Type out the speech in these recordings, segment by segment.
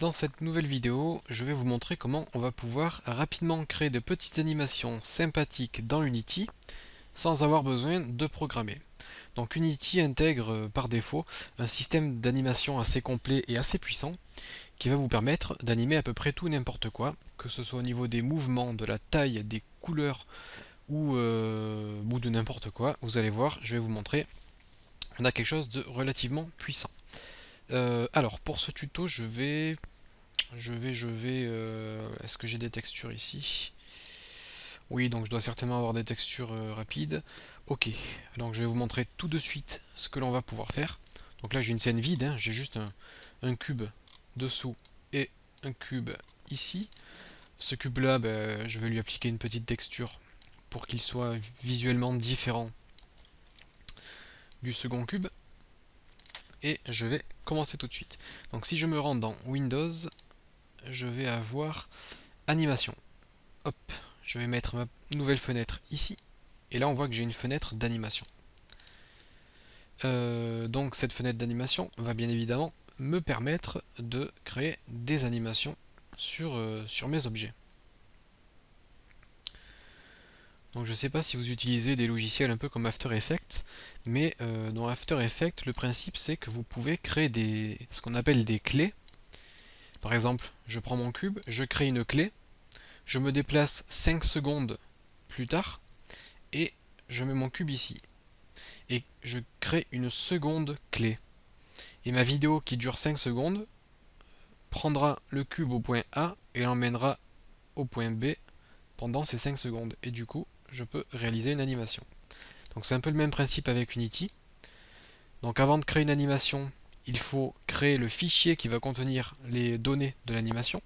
Dans cette nouvelle vidéo, je vais vous montrer comment on va pouvoir rapidement créer de petites animations sympathiques dans Unity sans avoir besoin de programmer. Donc Unity intègre par défaut un système d'animation assez complet et assez puissant qui va vous permettre d'animer à peu près tout n'importe quoi, que ce soit au niveau des mouvements, de la taille, des couleurs ou de n'importe quoi. Vous allez voir, je vais vous montrer, on a quelque chose de relativement puissant. Alors pour ce tuto, est-ce que j'ai des textures ici? Oui, donc je dois certainement avoir des textures rapides. Ok, donc je vais vous montrer tout de suite ce que l'on va pouvoir faire. Donc là j'ai une scène vide, hein, j'ai juste un cube dessous et un cube ici. Ce cube là, je vais lui appliquer une petite texture pour qu'il soit visuellement différent du second cube. Et je vais commencer tout de suite. Donc si je me rends dans Windows, je vais avoir animation. Hop, je vais mettre ma nouvelle fenêtre ici. Et là on voit que j'ai une fenêtre d'animation. Donc cette fenêtre d'animation va bien évidemment me permettre de créer des animations sur mes objets. Donc je ne sais pas si vous utilisez des logiciels un peu comme After Effects, mais dans After Effects, le principe c'est que vous pouvez créer ce qu'on appelle des clés. Par exemple, je prends mon cube, je crée une clé, je me déplace 5 secondes plus tard, et je mets mon cube ici. Et je crée une seconde clé. Et ma vidéo qui dure 5 secondes prendra le cube au point A et l'emmènera au point B pendant ces 5 secondes. Et du coup, je peux réaliser une animation. Donc c'est un peu le même principe avec Unity. Donc avant de créer une animation, il faut créer le fichier qui va contenir les données de l'animation.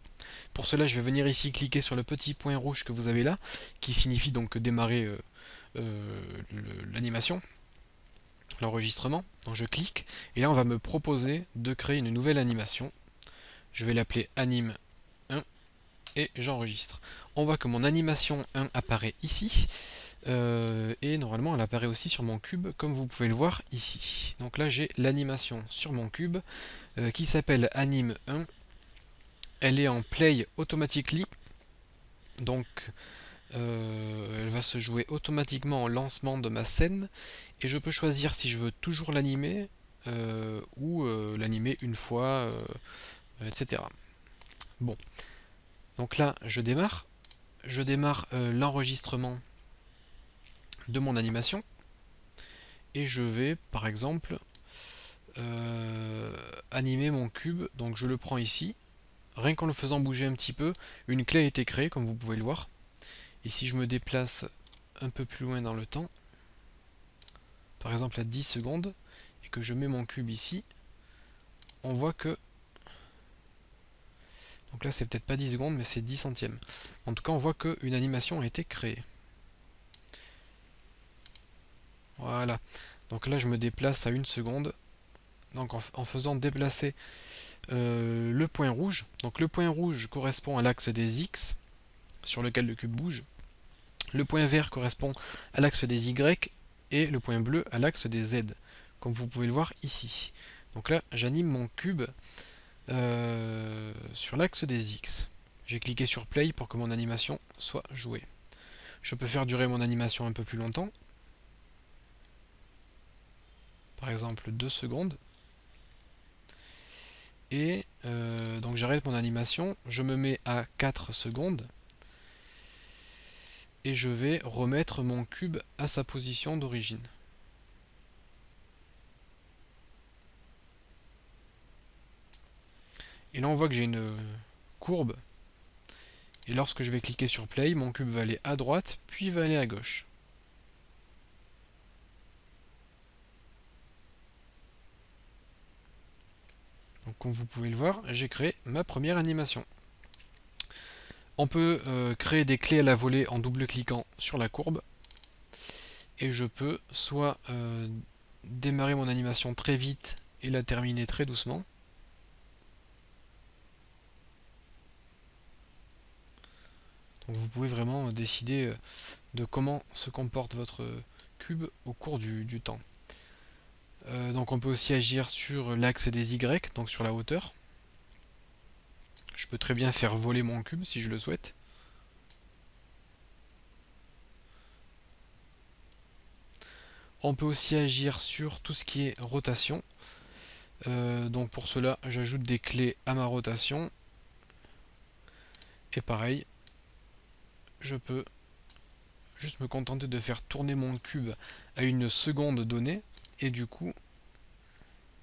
Pour cela, je vais venir ici cliquer sur le petit point rouge que vous avez là, qui signifie donc démarrer l'animation, l'enregistrement. Donc je clique, et là on va me proposer de créer une nouvelle animation. Je vais l'appeler anime 1 et j'enregistre. On voit que mon animation 1 apparaît ici. Et normalement elle apparaît aussi sur mon cube comme vous pouvez le voir ici. Donc là j'ai l'animation sur mon cube qui s'appelle anime 1. Elle est en play automatically, donc elle va se jouer automatiquement au lancement de ma scène et je peux choisir si je veux toujours l'animer ou l'animer une fois, etc. Bon, donc là je démarre l'enregistrement de mon animation et je vais par exemple animer mon cube. Donc je le prends ici, rien qu'en le faisant bouger un petit peu, une clé a été créée comme vous pouvez le voir. Et si je me déplace un peu plus loin dans le temps, par exemple à 10 secondes, et que je mets mon cube ici, on voit que, donc là c'est peut-être pas 10 secondes mais c'est 10 centièmes. En tout cas on voit qu'une animation a été créée. Voilà, donc là je me déplace à 1 seconde, donc en faisant déplacer le point rouge. Donc le point rouge correspond à l'axe des X sur lequel le cube bouge. Le point vert correspond à l'axe des Y et le point bleu à l'axe des Z, comme vous pouvez le voir ici. Donc là, j'anime mon cube sur l'axe des X. J'ai cliqué sur Play pour que mon animation soit jouée. Je peux faire durer mon animation un peu plus longtemps. Par exemple 2 secondes. Et donc j'arrête mon animation, je me mets à 4 secondes. Et je vais remettre mon cube à sa position d'origine. Et là on voit que j'ai une courbe. Et lorsque je vais cliquer sur Play, mon cube va aller à droite, puis va aller à gauche. Donc comme vous pouvez le voir, j'ai créé ma première animation. On peut créer des clés à la volée en double-cliquant sur la courbe. Et je peux soit démarrer mon animation très vite et la terminer très doucement. Donc vous pouvez vraiment décider de comment se comporte votre cube au cours du temps. Donc on peut aussi agir sur l'axe des Y, donc sur la hauteur. Je peux très bien faire voler mon cube si je le souhaite. On peut aussi agir sur tout ce qui est rotation. Donc pour cela, j'ajoute des clés à ma rotation. Et pareil, je peux juste me contenter de faire tourner mon cube à une seconde donnée. Et du coup,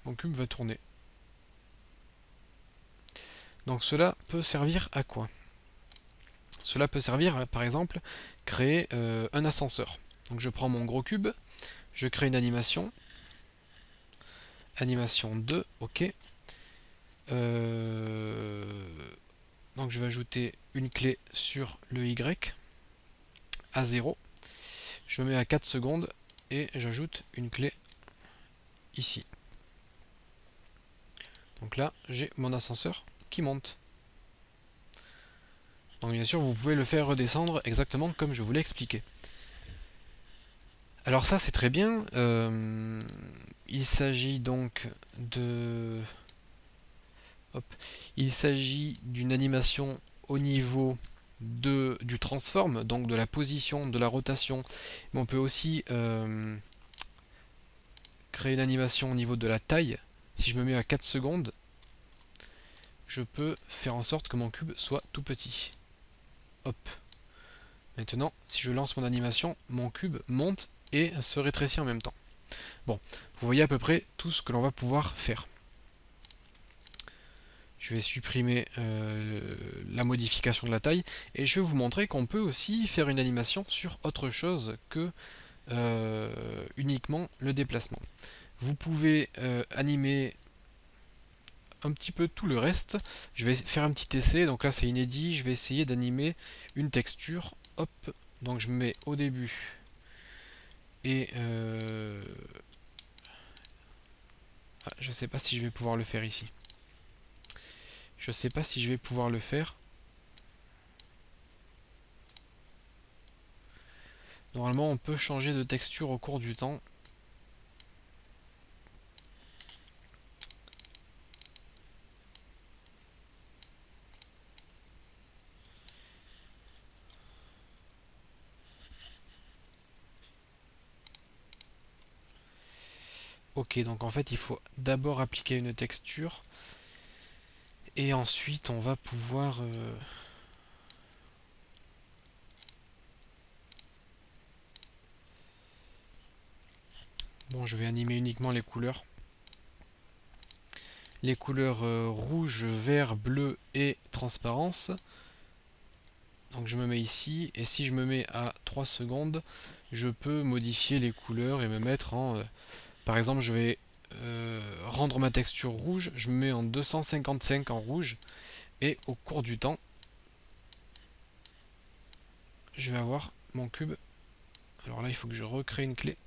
mon cube va tourner. Donc cela peut servir à quoi? Cela peut servir à, par exemple, créer un ascenseur. Donc je prends mon gros cube, je crée une animation. Animation 2, ok. Donc je vais ajouter une clé sur le Y à 0. Je mets à 4 secondes et j'ajoute une clé ici. Donc là, j'ai mon ascenseur qui monte. Donc bien sûr, vous pouvez le faire redescendre exactement comme je vous l'ai expliqué. Alors ça, c'est très bien. Il s'agit donc de... Hop. Il s'agit d'une animation au niveau du transform, donc de la position, de la rotation. Mais on peut aussi créer une animation au niveau de la taille. Si je me mets à 4 secondes, je peux faire en sorte que mon cube soit tout petit. Hop. Maintenant, si je lance mon animation, mon cube monte et se rétrécit en même temps. Bon, vous voyez à peu près tout ce que l'on va pouvoir faire. Je vais supprimer la modification de la taille et je vais vous montrer qu'on peut aussi faire une animation sur autre chose que uniquement le déplacement. Vous pouvez animer un petit peu tout le reste. Je vais faire un petit essai, donc là c'est inédit, je vais essayer d'animer une texture. Hop, donc je me mets au début et je sais pas si je vais pouvoir le faire ici. Je sais pas si je vais pouvoir le faire. Normalement on peut changer de texture au cours du temps. Ok, donc en fait il faut d'abord appliquer une texture et ensuite on va pouvoir bon, je vais animer uniquement les couleurs. Les couleurs rouge, vert, bleu et transparence. Donc je me mets ici, et si je me mets à 3 secondes, je peux modifier les couleurs et me mettre en... par exemple, je vais rendre ma texture rouge, je me mets en 255 en rouge, et au cours du temps, je vais avoir mon cube. Alors là, il faut que je recrée une clé.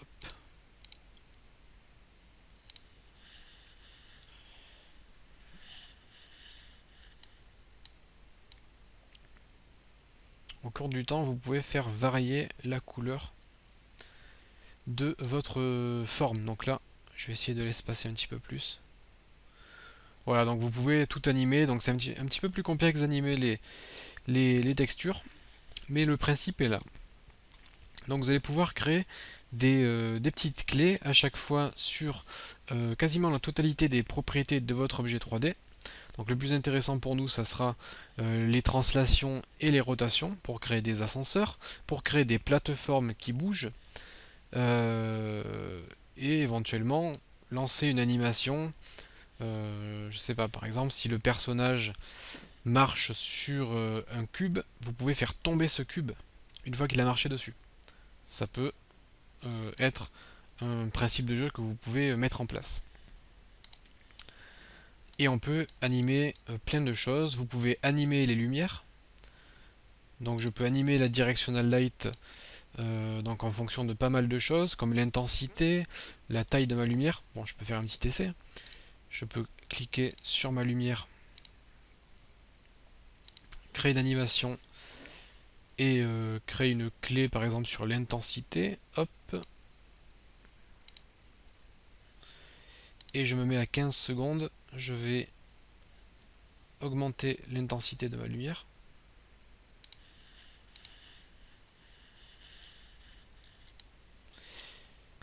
Hop. Au cours du temps, vous pouvez faire varier la couleur de votre forme. Donc là, je vais essayer de l'espacer un petit peu plus. Voilà, donc vous pouvez tout animer. Donc c'est un petit peu plus complexe d'animer les textures, mais le principe est là. Donc vous allez pouvoir créer des petites clés à chaque fois sur quasiment la totalité des propriétés de votre objet 3D. Donc le plus intéressant pour nous, ça sera les translations et les rotations pour créer des ascenseurs, pour créer des plateformes qui bougent, et éventuellement lancer une animation. Je sais pas, par exemple, si le personnage marche sur un cube, vous pouvez faire tomber ce cube une fois qu'il a marché dessus. Ça peut être un principe de jeu que vous pouvez mettre en place. Et on peut animer plein de choses. Vous pouvez animer les lumières. Donc je peux animer la directional light donc en fonction de pas mal de choses, comme l'intensité, la taille de ma lumière. Bon, je peux faire un petit essai. Je peux cliquer sur ma lumière, créer une animation et créer une clé par exemple sur l'intensité. Hop. Et je me mets à 15 secondes. Je vais augmenter l'intensité de ma lumière.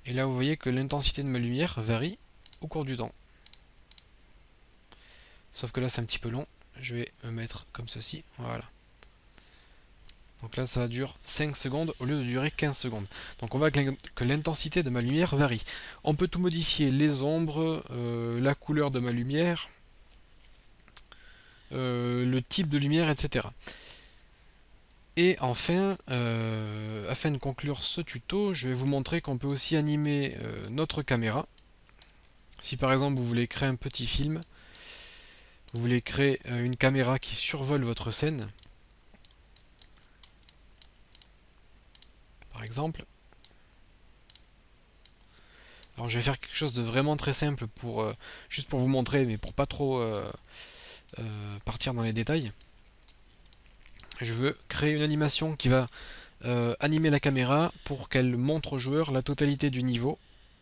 Et là vous voyez que l'intensité de ma lumière varie au cours du temps. Sauf que là c'est un petit peu long, je vais me mettre comme ceci, voilà. Donc là ça dure 5 secondes au lieu de durer 15 secondes. Donc on voit que l'intensité de ma lumière varie. On peut tout modifier, les ombres, la couleur de ma lumière, le type de lumière, etc. Et enfin, afin de conclure ce tuto, je vais vous montrer qu'on peut aussi animer notre caméra. Si par exemple vous voulez créer un petit film, vous voulez créer une caméra qui survole votre scène, par exemple. Alors je vais faire quelque chose de vraiment très simple pour juste pour vous montrer, mais pour pas trop partir dans les détails. Je veux créer une animation qui va animer la caméra pour qu'elle montre au joueur la totalité du niveau,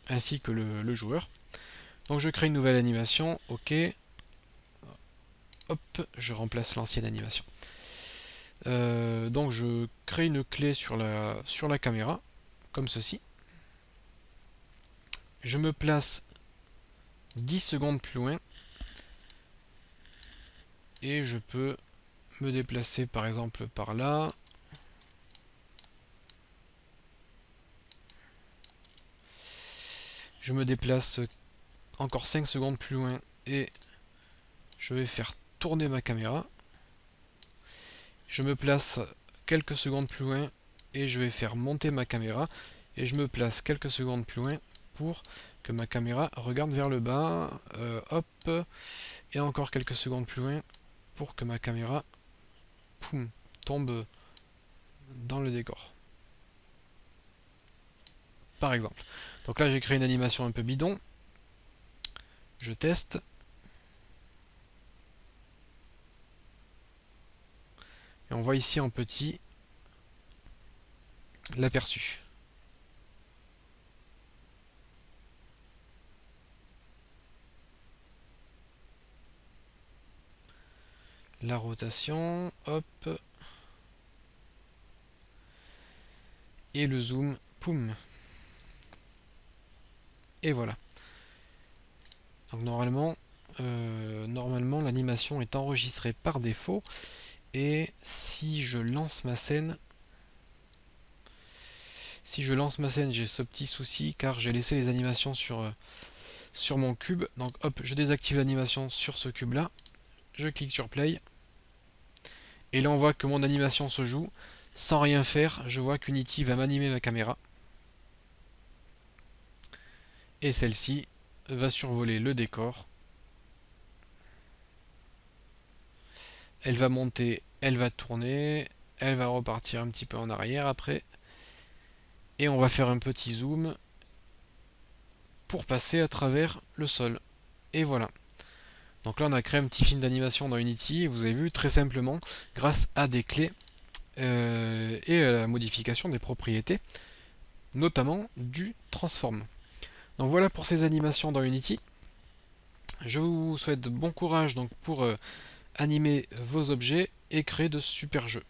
ainsi que le joueur. Donc je crée une nouvelle animation, ok. Hop, je remplace l'ancienne animation. Donc je crée une clé sur la caméra, comme ceci. Je me place 10 secondes plus loin. Et je peux me déplacer par exemple par là. Je me déplace encore 5 secondes plus loin et je vais faire tourner ma caméra. Je me place quelques secondes plus loin et je vais faire monter ma caméra. Et je me place quelques secondes plus loin pour que ma caméra regarde vers le bas. Hop. Et encore quelques secondes plus loin pour que ma caméra tombe dans le décor. Par exemple. Donc là j'ai créé une animation un peu bidon. Je teste. Et on voit ici en petit l'aperçu. La rotation, hop. Et le zoom, poum. Et voilà. Donc normalement l'animation est enregistrée par défaut. Et si je lance ma scène, j'ai ce petit souci car j'ai laissé les animations sur mon cube. Donc hop, je désactive l'animation sur ce cube là. Je clique sur play. Et là on voit que mon animation se joue. Sans rien faire, je vois qu'Unity va m'animer ma caméra. Et celle-ci va survoler le décor. Elle va monter, elle va tourner, elle va repartir un petit peu en arrière après. Et on va faire un petit zoom pour passer à travers le sol. Et voilà. Donc là on a créé un petit film d'animation dans Unity, et vous avez vu très simplement, grâce à des clés et à la modification des propriétés, notamment du transform. Donc voilà pour ces animations dans Unity. Je vous souhaite bon courage donc pour animer vos objets et créer de super jeux.